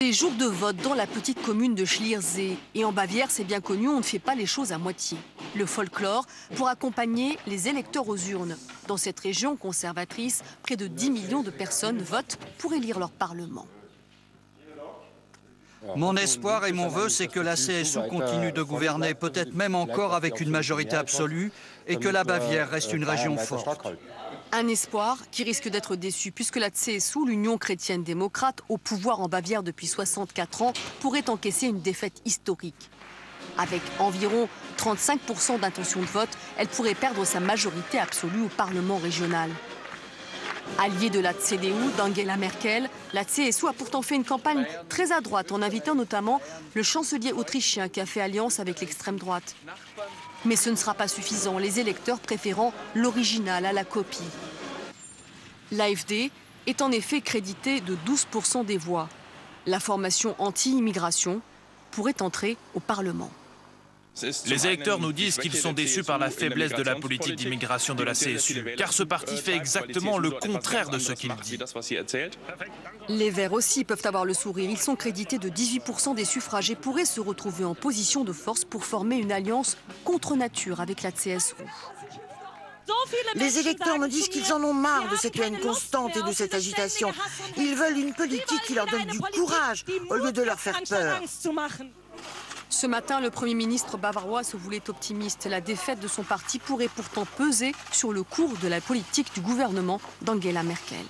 Les jours de vote dans la petite commune de Schliersee. Et en Bavière, c'est bien connu, on ne fait pas les choses à moitié. Le folklore pour accompagner les électeurs aux urnes. Dans cette région conservatrice, près de 10 millions de personnes votent pour élire leur parlement. Mon espoir et mon vœu, c'est que la CSU continue de gouverner, peut-être même encore avec une majorité absolue, et que la Bavière reste une région forte. Un espoir qui risque d'être déçu, puisque la CSU, l'Union chrétienne-démocrate, au pouvoir en Bavière depuis 64 ans, pourrait encaisser une défaite historique. Avec environ 35% d'intention de vote, elle pourrait perdre sa majorité absolue au Parlement régional. Alliée de la CDU, d'Angela Merkel, la CSU a pourtant fait une campagne très à droite, en invitant notamment le chancelier autrichien qui a fait alliance avec l'extrême droite. Mais ce ne sera pas suffisant, les électeurs préférant l'original à la copie. L'AfD est en effet créditée de 12% des voix. La formation anti-immigration pourrait entrer au Parlement. Les électeurs nous disent qu'ils sont déçus par la faiblesse de la politique d'immigration de la CSU, car ce parti fait exactement le contraire de ce qu'il dit. Les Verts aussi peuvent avoir le sourire. Ils sont crédités de 18% des suffrages et pourraient se retrouver en position de force pour former une alliance contre nature avec la CSU. Les électeurs me disent qu'ils en ont marre de cette haine constante et de cette agitation. Ils veulent une politique qui leur donne du courage au lieu de leur faire peur. Ce matin, le Premier ministre bavarois se voulait optimiste. La défaite de son parti pourrait pourtant peser sur le cours de la politique du gouvernement d'Angela Merkel.